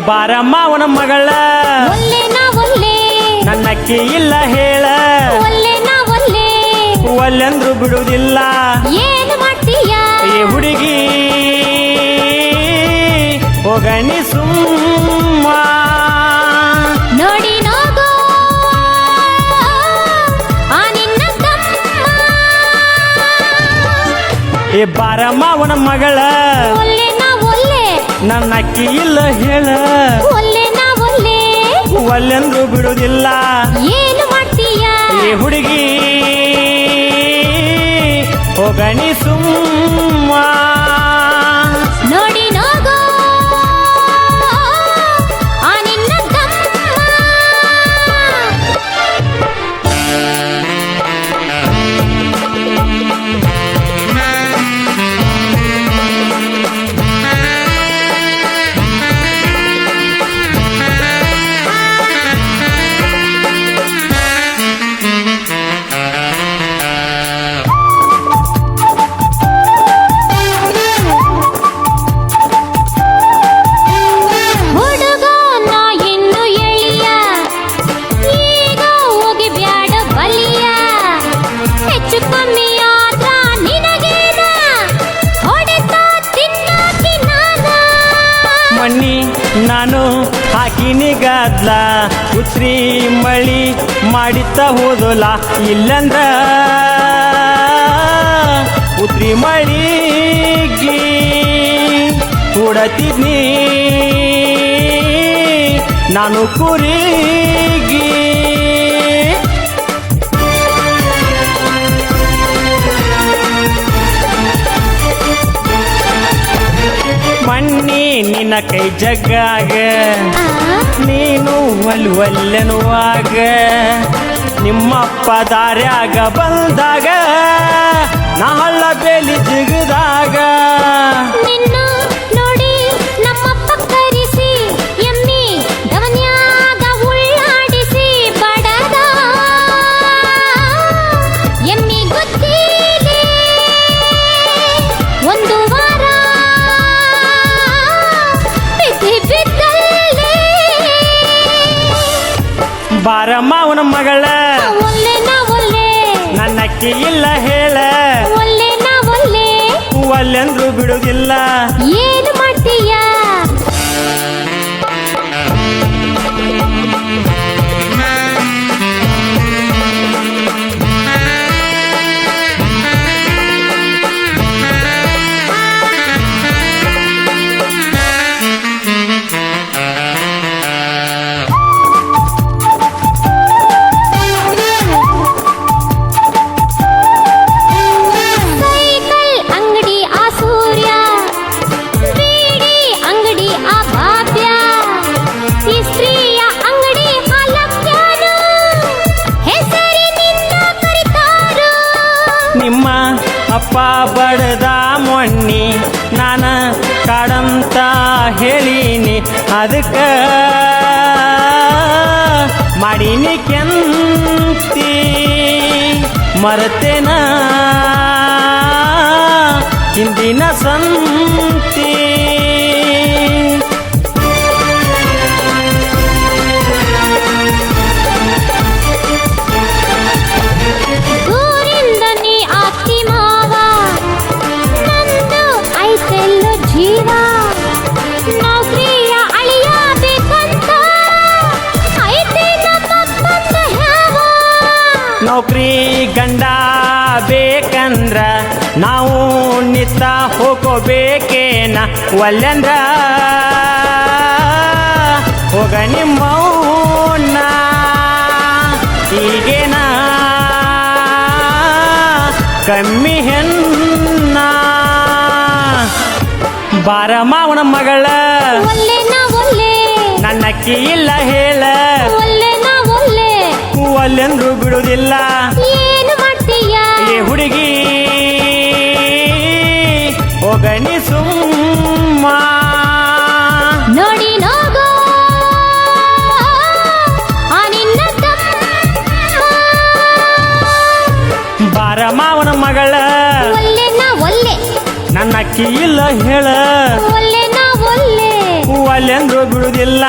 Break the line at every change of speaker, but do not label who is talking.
ಬಾರಮ್ಮ ಅವನ ಮಗಳ
ಒಲ್ಲೆ ನಾ ಒಲ್ಲೆ
ನನ್ನಕ್ಕಿ ಇಲ್ಲ ಹೇಳ
ಒಲ್ಲೆ ನಾ ಒಲ್ಲೆ
ಒಲ್ಲೆಂದ್ರು ಬಿಡುವುದಿಲ್ಲ
ಏನು ಮಾಡ್ತೀಯ
ಈ ಹುಡುಗಿ ಹೋಗನಿ ಸುಮ್ಮ
ನೋಡಿ ನೋಗೋ ಆ ನಿನ್ನ
ಏ ಬಾರಮ್ಮ ಅವನ ಮಗಳ
ಒಲ್ಲೆ ನಾ ಒಲ್ಲೆ
ನನ್ನಕ್ಕಿ ಇಲ್ಲ ಹೇಳ
ಒಲ್ಲೆ ನಾ ಒಲ್ಲೆ
ಒಲ್ಲೆಂದ್ರು ಬಿಡುವುದಿಲ್ಲ
ಏನು ಮಾಡ್ತೀಯ
ಈ ಹುಡುಗಿ ಹೋಗನಿ ಸುಮ್ಮ
ನೋಡಿ ನೋಗೋ ಆ ನಿನ್ನ ಹುಡುಗ ನಾ ಇನ್ನು ಎಳಿಯ ಈಗ ಹೋಗಿ ಬ್ಯಾಡ ಬಲಿಯ ಹೆಚ್ಚು ಕಮ್ಮಿ ಆದ್ರ ನಿನಗೇನ ಹೊಡೆತ ತಿನ್ನಾಕಿ ನಾನ
ಮಣ್ಣಿ ನಾನು ಹಾಕಿನಿ ಗದ್ಲ ಉತ್ರಿ ಮಳಿ ಮಾಡಿತ್ತ ಹೋದೋಲ ಇಲ್ಲಂದ್ರ ಉತ್ರಿ ಮಳಿಗಿ ಹುಡತಿದ್ನಿ ನಾನು ಕುರಿಗಿ ಮಣ್ಣಿ ನಿನ್ನ ಕೈ ಜಗ್ಗಾಗ ನೀನು ಒಲ್ಲೆನುವಾಗ ನಿಮ್ಮಪ್ಪ ದಾರ್ಯಾಗ ಬಂದಾಗ ನಾ ಹಳ್ಳ ಬೇಲಿ ಜಿಗದಾಗ
ನಿನ್ನ ನೋಡಿ ನಮ್ಮಪ್ಪ ಕರಿಸಿ ಎಮ್ಮಿ ದವನ್ಯಾಗ ಉಳ್ಳಾಡಿಸಿ ಬಡದ ಎಮ್ಮಿ ಗೊತ್ತಿದೆ ಒಂದು ವಾರ ಬಿದ್ದಲ್ಲೇ
ಬಾರಮ್ಮ ಅವನ ಮಗಳ
ಒಲ್ಲೆ ನಾ ಒಲ್ಲೆ
ನನ್ನಕ್ಕಿ ಇಲ್ಲ ಹೇಳ
ಒಲ್ಲೆ ನಾ ಒಲ್ಲೆ
ಒಲ್ಲೆಂದ್ರು ಬಿಡುವುದಿಲ್ಲ
ಏನು ಮಾಡ್ತೀಯ ಸೈಕಲ್ ಅಂಗಡಿ ಆ ಸೂರ್ಯ ಬೀಡಿ ಅಂಗಡಿ ಆ ಭಾಗ್ಯ ಇಸ್ತ್ರಿಯ ಅಂಗಡಿ ಆ ಲಕ್ಷ್ಯಾನು ಹೆಸರಿನಿಂದ ಕರಿತಾರು
ನಿಮ್ಮ ಅಪ್ಪ ಬಡದ ಮೊನ್ನಿ ನಾನ ಕಾಡಂತ ಹೇಳಿನಿ ಅದಕ್ಕ ಮಾಡೀನಿ ಕೆಂತಿ ಮರತೇನ ಹಿಂದಿನ ಸಂತಿ
ದೂರಿಂದ ನೀ ಆಕ್ತಿ ಮಾವ ನಂದು ಐತೆಲ್ಲೋ ಜೀವ ನೌಕರಿಯ ಅಳಿಯ ಬೇಕಂತ ಐತೆ ನಮ್ಮಪ್ಪಂದ ಹ್ಯಾವ
ನೌಕರಿ ಗಂಡ ಬೇಕಂದ್ರ ನಾವು ನಿತ್ತ ಹೋಗೋಬೇಕೇನ ಒಲ್ಲೆಂದ್ರ ಹೋಗ ನಿಮ್ಮವ್ನ ಈಗೇನ ಕಮ್ಮಿ ಹೆಣ್ಣ ಬಾರಮ್ಮ ಅವನ ಮಗಳ
ಒಲ್ಲೆ ನಾ ಒಲ್ಲೆ
ನನ್ನಕ್ಕಿ ಇಲ್ಲ ಹೇಳ
ಒಲ್ಲೆ ನಾ ಒಲ್ಲೆ
ಒಲ್ಲೆಂದ್ರು ಬಿಡುವುದಿಲ್ಲ
ಏನು ಮಾಡ್ತೀಯ
ಈ ಹುಡುಗಿ ಹೋಗನಿ ಸುಮ್ಮ
ನೋಡಿ ನೋಗೋ ಆ ನಿನ್ನ
ಬಾರಮ್ಮ ಅವನ ಮಗಳ
ಒಲ್ಲೆ ನಾ ಒಲ್ಲೆ
ನನ್ನ ಅಕ್ಕಿ ಇಲ್ಲ ಹೇಳ
ಒಲ್ಲೆ ನಾ ಒಲ್ಲೆ
ಅಲ್ಲೆಂದು ಬಿಡುವುದಿಲ್ಲ